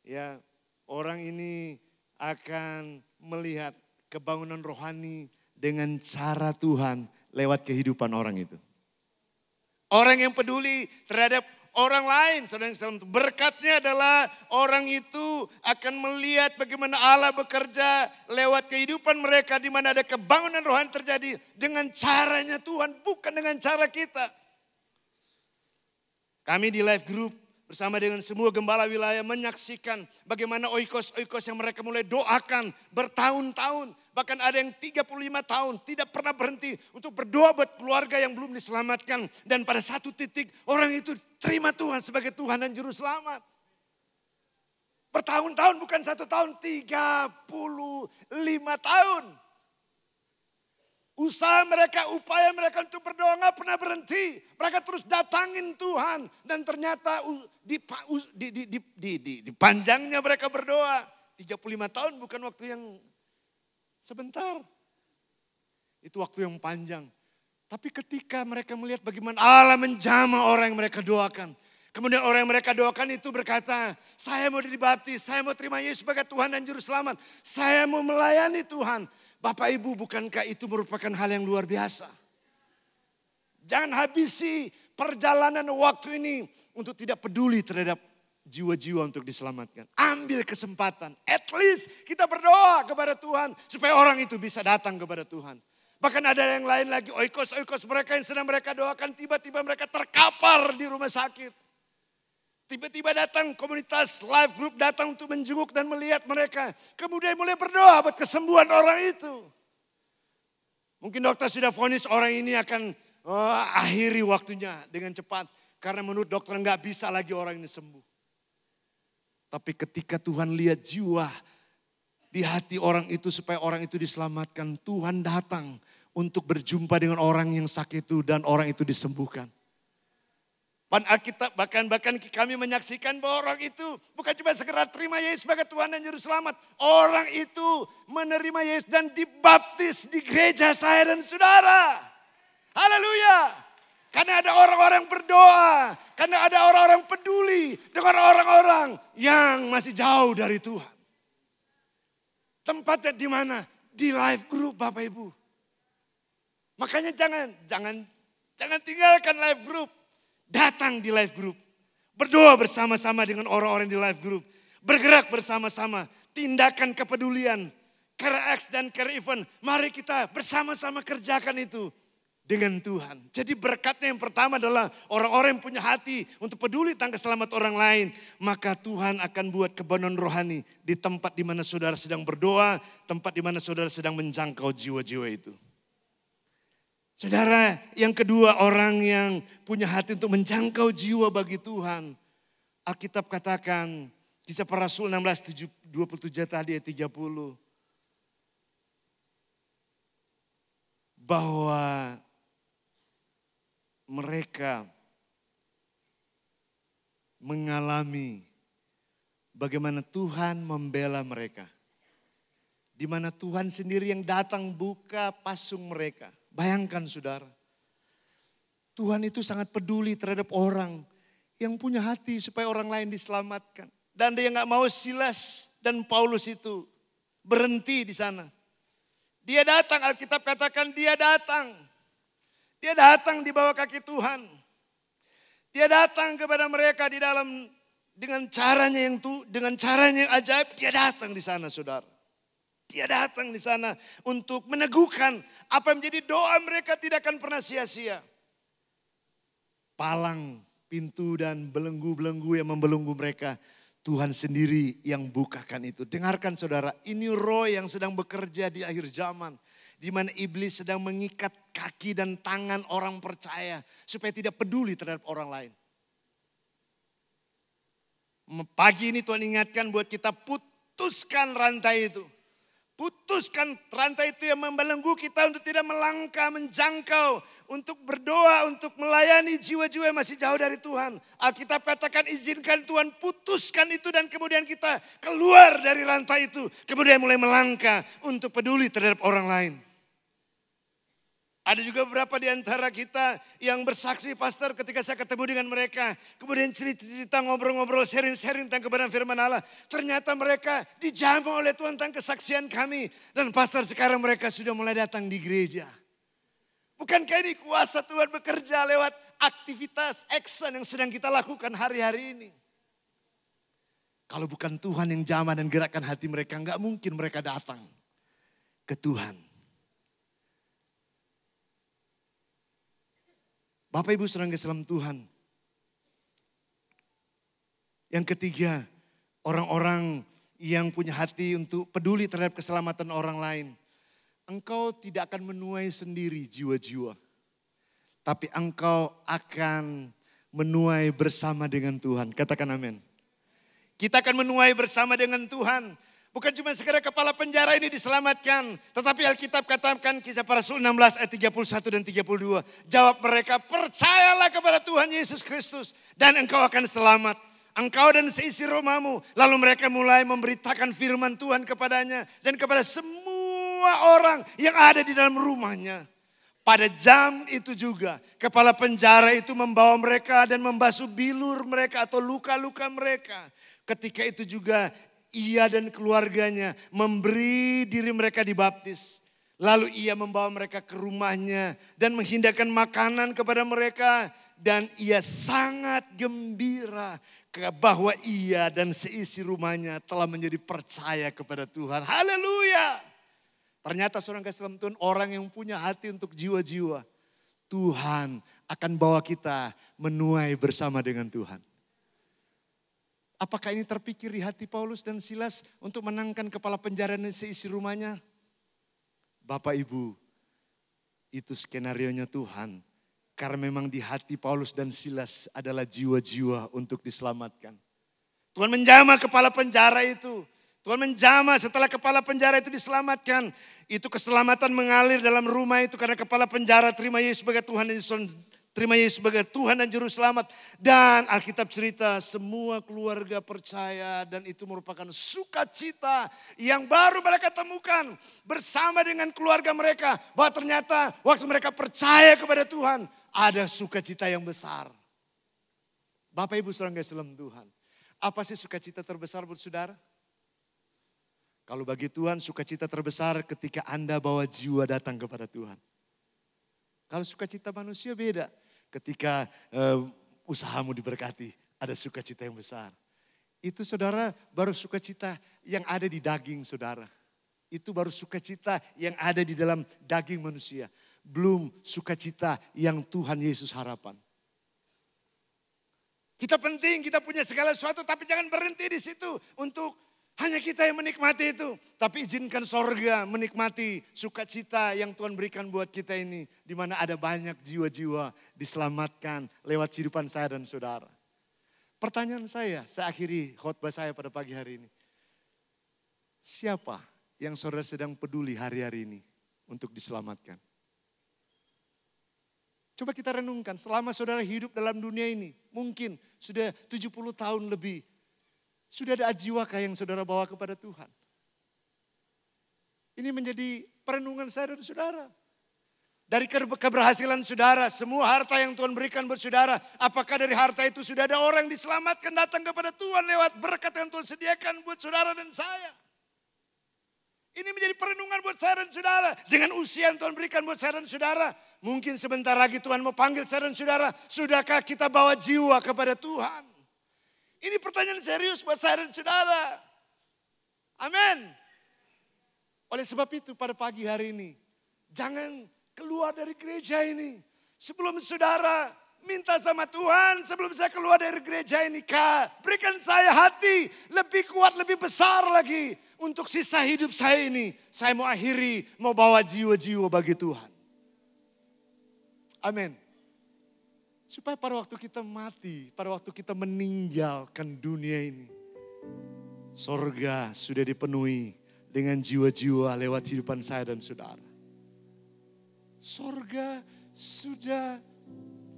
Ya, orang ini akan melihat kebangunan rohani dengan cara Tuhan lewat kehidupan orang itu. Orang yang peduli terhadap orang lain, saudara yang berkatnya adalah orang itu akan melihat bagaimana Allah bekerja lewat kehidupan mereka di mana ada kebangunan rohani terjadi dengan caranya Tuhan, bukan dengan cara kita. Kami di live group bersama dengan semua gembala wilayah menyaksikan bagaimana oikos-oikos yang mereka mulai doakan bertahun-tahun. Bahkan ada yang 35 tahun tidak pernah berhenti untuk berdoa buat keluarga yang belum diselamatkan. Dan pada satu titik orang itu terima Tuhan sebagai Tuhan dan Juru Selamat. Bertahun-tahun bukan 1 tahun, 35 tahun. Usaha mereka, upaya mereka untuk berdoa gak pernah berhenti. Mereka terus datangin Tuhan. Dan ternyata di panjangnya mereka berdoa. 35 tahun bukan waktu yang sebentar. Itu waktu yang panjang. Tapi ketika mereka melihat bagaimana Allah menjamah orang yang mereka doakan. Kemudian orang yang mereka doakan itu berkata, saya mau dibaptis, saya mau terima Yesus sebagai Tuhan dan Juru Selamat. Saya mau melayani Tuhan. Bapak Ibu, bukankah itu merupakan hal yang luar biasa? Jangan habisi perjalanan waktu ini untuk tidak peduli terhadap jiwa-jiwa untuk diselamatkan. Ambil kesempatan, at least kita berdoa kepada Tuhan supaya orang itu bisa datang kepada Tuhan. Bahkan ada yang lain lagi, oikos-oikos mereka yang sedang mereka doakan, tiba-tiba mereka terkapar di rumah sakit. Tiba-tiba datang komunitas live group datang untuk menjenguk dan melihat mereka. Kemudian mulai berdoa buat kesembuhan orang itu. Mungkin dokter sudah vonis orang ini akan akhiri waktunya dengan cepat. Karena menurut dokter nggak bisa lagi orang ini sembuh. Tapi ketika Tuhan lihat jiwa di hati orang itu supaya orang itu diselamatkan. Tuhan datang untuk berjumpa dengan orang yang sakit itu dan orang itu disembuhkan. Alkitab bahkan kami menyaksikan bahwa orang itu bukan cuma sekedar terima Yesus sebagai Tuhan dan Juru Selamat. Orang itu menerima Yesus dan dibaptis di gereja saya dan saudara. Haleluya. Karena ada orang-orang berdoa. Karena ada orang-orang peduli dengan orang-orang yang masih jauh dari Tuhan. Tempatnya di mana? Di live group Bapak Ibu. Makanya jangan tinggalkan live group. Datang di live group. Berdoa bersama-sama dengan orang-orang di live group. Bergerak bersama-sama. Tindakan kepedulian. Care X dan Care Event. Mari kita bersama-sama kerjakan itu dengan Tuhan. Jadi berkatnya yang pertama adalah orang-orang yang punya hati untuk peduli tentang keselamatan orang lain. Maka Tuhan akan buat kebenaran rohani di tempat di mana saudara sedang berdoa. Tempat di mana saudara sedang menjangkau jiwa-jiwa itu. Saudara, yang kedua orang yang punya hati untuk menjangkau jiwa bagi Tuhan. Alkitab katakan, Kisah Para Rasul 16:27 tadi ayat 30. Bahwa mereka mengalami bagaimana Tuhan membela mereka. Di mana Tuhan sendiri yang datang buka pasung mereka. Bayangkan saudara, Tuhan itu sangat peduli terhadap orang yang punya hati supaya orang lain diselamatkan. Dan dia nggak mau Silas dan Paulus itu berhenti di sana. Dia datang, Alkitab katakan dia datang. Dia datang di bawah kaki Tuhan. Dia datang kepada mereka di dalam dengan caranya yang ajaib. Dia datang di sana saudara. Dia datang di sana untuk meneguhkan apa yang menjadi doa mereka tidak akan pernah sia-sia. Palang, pintu dan belenggu-belenggu yang membelenggu mereka. Tuhan sendiri yang bukakan itu. Dengarkan saudara, ini roh yang sedang bekerja di akhir zaman. Di mana iblis sedang mengikat kaki dan tangan orang percaya. Supaya tidak peduli terhadap orang lain. Pagi ini Tuhan ingatkan buat kita putuskan rantai itu. Putuskan rantai itu yang membelenggu kita untuk tidak melangkah, menjangkau. Untuk berdoa, untuk melayani jiwa-jiwa yang masih jauh dari Tuhan. Alkitab katakan izinkan Tuhan putuskan itu dan kemudian kita keluar dari rantai itu. Kemudian mulai melangkah untuk peduli terhadap orang lain. Ada juga beberapa di antara kita yang bersaksi, pastor, ketika saya ketemu dengan mereka. Kemudian cerita-cerita, ngobrol-ngobrol, sharing-sharing tentang kebenaran firman Allah. Ternyata mereka dijamu oleh Tuhan tentang kesaksian kami. Dan pastor, sekarang mereka sudah mulai datang di gereja. Bukankah ini kuasa Tuhan bekerja lewat aktivitas action yang sedang kita lakukan hari-hari ini? Kalau bukan Tuhan yang jamah dan gerakkan hati mereka, enggak mungkin mereka datang ke Tuhan. Bapak Ibu saudara dalam Tuhan. Yang ketiga, orang-orang yang punya hati untuk peduli terhadap keselamatan orang lain. Engkau tidak akan menuai sendiri jiwa-jiwa. Tapi engkau akan menuai bersama dengan Tuhan. Katakan amin. Kita akan menuai bersama dengan Tuhan. Bukan cuma sekedar kepala penjara ini diselamatkan. Tetapi Alkitab katakan Kisah Para Rasul 16 ayat 31 dan 32. Jawab mereka, percayalah kepada Tuhan Yesus Kristus. Dan engkau akan selamat. Engkau dan seisi rumahmu. Lalu mereka mulai memberitakan firman Tuhan kepadanya. Dan kepada semua orang yang ada di dalam rumahnya. Pada jam itu juga kepala penjara itu membawa mereka dan membasuh bilur mereka atau luka-luka mereka. Ketika itu juga ia dan keluarganya memberi diri mereka dibaptis. Lalu ia membawa mereka ke rumahnya dan menghidangkan makanan kepada mereka. Dan ia sangat gembira bahwa ia dan seisi rumahnya telah menjadi percaya kepada Tuhan. Haleluya. Ternyata seorang kasih dalam Tuhan, orang yang punya hati untuk jiwa-jiwa. Tuhan akan bawa kita menuai bersama dengan Tuhan. Apakah ini terpikir di hati Paulus dan Silas untuk menangkan kepala penjara dan seisi rumahnya? Bapak Ibu, itu skenarionya Tuhan. Karena memang di hati Paulus dan Silas adalah jiwa-jiwa untuk diselamatkan. Tuhan menjamah kepala penjara itu. Tuhan menjamah setelah kepala penjara itu diselamatkan. Itu keselamatan mengalir dalam rumah itu karena kepala penjara terima Yesus sebagai Tuhan dan terima Yesus sebagai Tuhan dan Juru Selamat. Dan Alkitab cerita semua keluarga percaya dan itu merupakan sukacita yang baru mereka temukan bersama dengan keluarga mereka. Bahwa ternyata waktu mereka percaya kepada Tuhan ada sukacita yang besar. Bapak Ibu saudara dalam Tuhan. Apa sih sukacita terbesar buat saudara? Kalau bagi Tuhan sukacita terbesar ketika Anda bawa jiwa datang kepada Tuhan. Kalau sukacita manusia beda. Ketika usahamu diberkati, ada sukacita yang besar. Itu saudara baru sukacita yang ada di daging saudara. Itu baru sukacita yang ada di dalam daging manusia. Belum sukacita yang Tuhan Yesus harapan. Kita penting, kita punya segala sesuatu, tapi jangan berhenti di situ untuk hanya kita yang menikmati itu. Tapi izinkan sorga menikmati sukacita yang Tuhan berikan buat kita ini. Di mana ada banyak jiwa-jiwa diselamatkan lewat kehidupan saya dan saudara. Pertanyaan saya akhiri khotbah saya pada pagi hari ini. Siapa yang saudara sedang peduli hari-hari ini untuk diselamatkan? Coba kita renungkan, selama saudara hidup dalam dunia ini, mungkin sudah 70 tahun lebih, sudah ada jiwakah yang saudara bawa kepada Tuhan? Ini menjadi perenungan saya dan saudara. Dari keberhasilan saudara, semua harta yang Tuhan berikan buat saudara, apakah dari harta itu sudah ada orang yang diselamatkan datang kepada Tuhan lewat berkat yang Tuhan sediakan buat saudara dan saya? Ini menjadi perenungan buat saya dan saudara. Dengan usia yang Tuhan berikan buat saya dan saudara, mungkin sebentar lagi Tuhan mau panggil saya dan saudara, sudahkah kita bawa jiwa kepada Tuhan? Ini pertanyaan serius buat saya dan saudara. Amin. Oleh sebab itu pada pagi hari ini, jangan keluar dari gereja ini sebelum saudara minta sama Tuhan, sebelum saya keluar dari gereja ini, berikan saya hati lebih kuat, lebih besar lagi untuk sisa hidup saya ini. Saya mau akhiri, mau bawa jiwa-jiwa bagi Tuhan. Amin. Supaya pada waktu kita mati, pada waktu kita meninggalkan dunia ini, sorga sudah dipenuhi dengan jiwa-jiwa lewat kehidupan saya dan saudara. Sorga sudah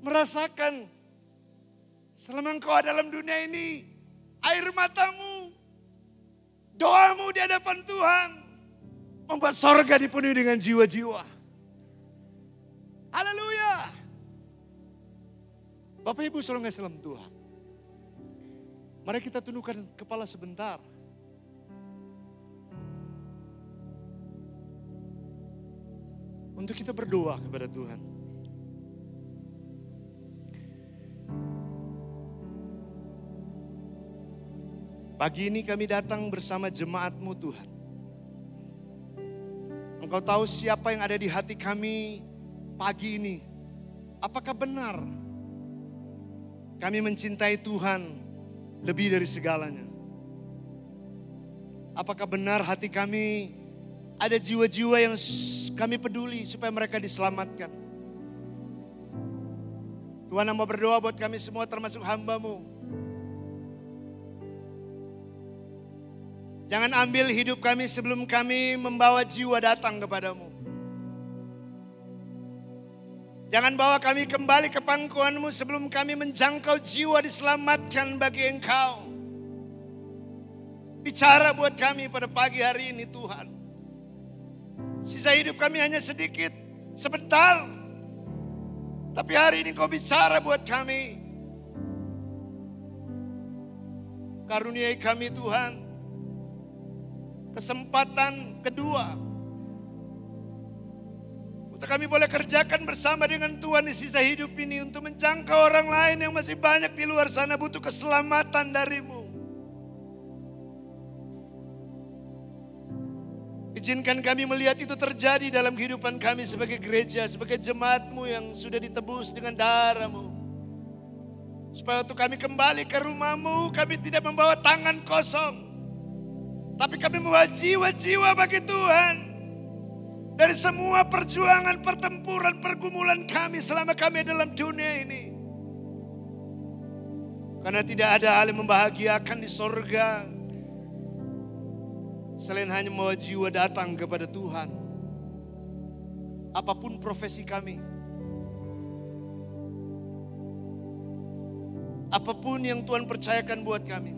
merasakan selama engkau dalam dunia ini, air matamu, doamu di hadapan Tuhan membuat sorga dipenuhi dengan jiwa-jiwa. Haleluya. Bapak Ibu saudara kasih dalam Tuhan, mari kita tundukkan kepala sebentar. Untuk kita berdoa kepada Tuhan. Pagi ini kami datang bersama jemaat-Mu Tuhan. Engkau tahu siapa yang ada di hati kami pagi ini. Apakah benar kami mencintai Tuhan lebih dari segalanya? Apakah benar hati kami ada jiwa-jiwa yang kami peduli supaya mereka diselamatkan? Tuhan mau berdoa buat kami semua termasuk hamba-Mu. Jangan ambil hidup kami sebelum kami membawa jiwa datang kepadamu. Jangan bawa kami kembali ke pangkuan-Mu sebelum kami menjangkau jiwa diselamatkan bagi Engkau. Bicara buat kami pada pagi hari ini Tuhan. Sisa hidup kami hanya sedikit, sebentar. Tapi hari ini Kau bicara buat kami. Karuniai kami Tuhan kesempatan kedua untuk kami boleh kerjakan bersama dengan Tuhan di sisa hidup ini untuk menjangkau orang lain yang masih banyak di luar sana butuh keselamatan dari-Mu. Izinkan kami melihat itu terjadi dalam kehidupan kami sebagai gereja, sebagai jemaat-Mu yang sudah ditebus dengan darah-Mu. Supaya waktu kami kembali ke rumah-Mu, kami tidak membawa tangan kosong. Tapi kami membawa jiwa-jiwa bagi Tuhan. Dari semua perjuangan, pertempuran, pergumulan kami selama kami dalam dunia ini. Karena tidak ada hal yang membahagiakan di sorga selain hanya membawa jiwa datang kepada Tuhan. Apapun profesi kami, apapun yang Tuhan percayakan buat kami,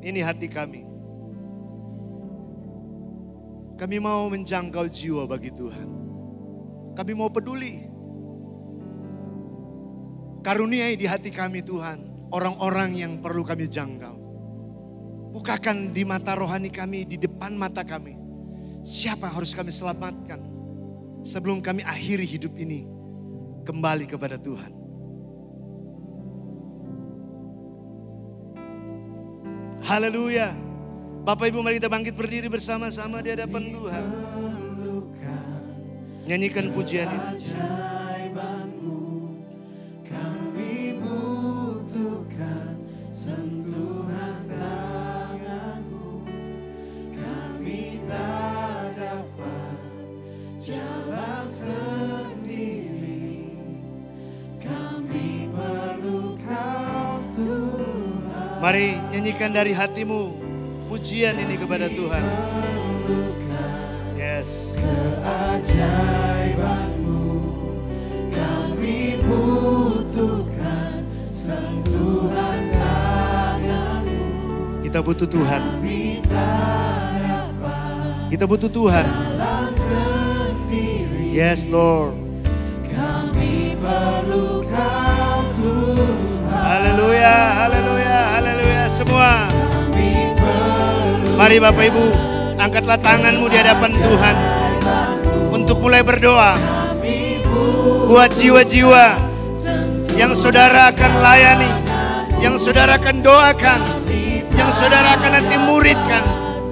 ini hati kami. Kami mau menjangkau jiwa bagi Tuhan. Kami mau peduli. Karuniai di hati kami Tuhan orang-orang yang perlu kami jangkau. Bukakan di mata rohani kami, di depan mata kami. Siapa yang harus kami selamatkan sebelum kami akhiri hidup ini kembali kepada Tuhan. Haleluya. Bapak Ibu mari kita bangkit berdiri bersama-sama di hadapan Tuhan. Nyanyikan pujian ini. Kami butuhkan sentuhan tangan-Mu. Kami tak dapat jalan sendiri. Kami perlu Kau Tuhan. Mari nyanyikan dari hatimu pujian ini kepada Tuhan. Yes. Keajaiban-Mu, kami butuhkan sentuhan tangan-Mu. Kita butuh Tuhan. Kami tak dapat Kita butuh Tuhan. jalan sendiri. Yes Lord. Kami perlu Kau Tuhan. Haleluya, haleluya, haleluya semua. Kami perlu Mari Bapak Ibu, angkatlah tanganmu di hadapan Tuhan untuk mulai berdoa buat jiwa-jiwa yang saudara akan layani, yang saudara akan doakan, yang saudara akan nanti muridkan.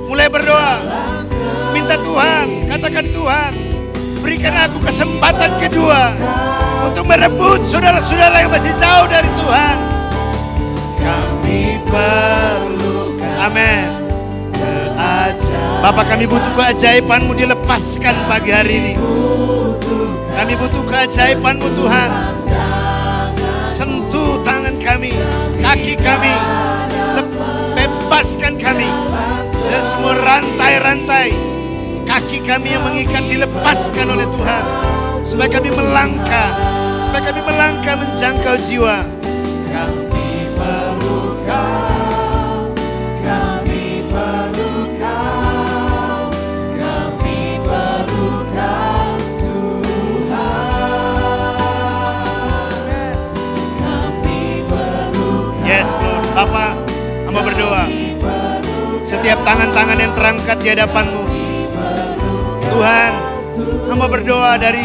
Mulai berdoa, minta Tuhan, katakan Tuhan, berikan aku kesempatan kedua untuk merebut saudara-saudara yang masih jauh dari Tuhan. Kami perlukan, amin. Bapak, kami butuh keajaiban-Mu dilepaskan pagi hari ini. Kami butuh keajaiban-Mu Tuhan. Sentuh tangan kami, kaki kami, bebaskan kami dari semua rantai-rantai. Kaki kami yang mengikat dilepaskan oleh Tuhan. Supaya kami melangkah menjangkau jiwa. Kami perlu Kau. Bapak, hamba berdoa, setiap tangan-tangan yang terangkat di hadapan-Mu, Tuhan, hamba berdoa dari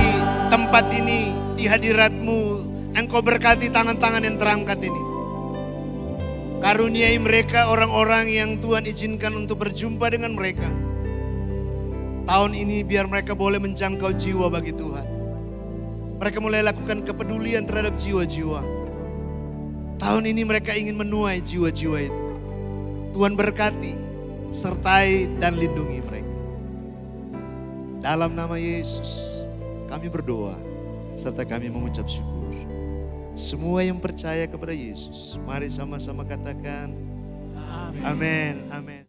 tempat ini, di hadirat-Mu, Engkau berkati tangan-tangan yang terangkat ini. Karuniai mereka orang-orang yang Tuhan izinkan untuk berjumpa dengan mereka. Tahun ini biar mereka boleh menjangkau jiwa bagi Tuhan. Mereka mulai lakukan kepedulian terhadap jiwa-jiwa. Tahun ini mereka ingin menuai jiwa-jiwa itu. Tuhan berkati, sertai dan lindungi mereka. Dalam nama Yesus, kami berdoa, serta kami mengucap syukur. Semua yang percaya kepada Yesus, mari sama-sama katakan, amin, amin.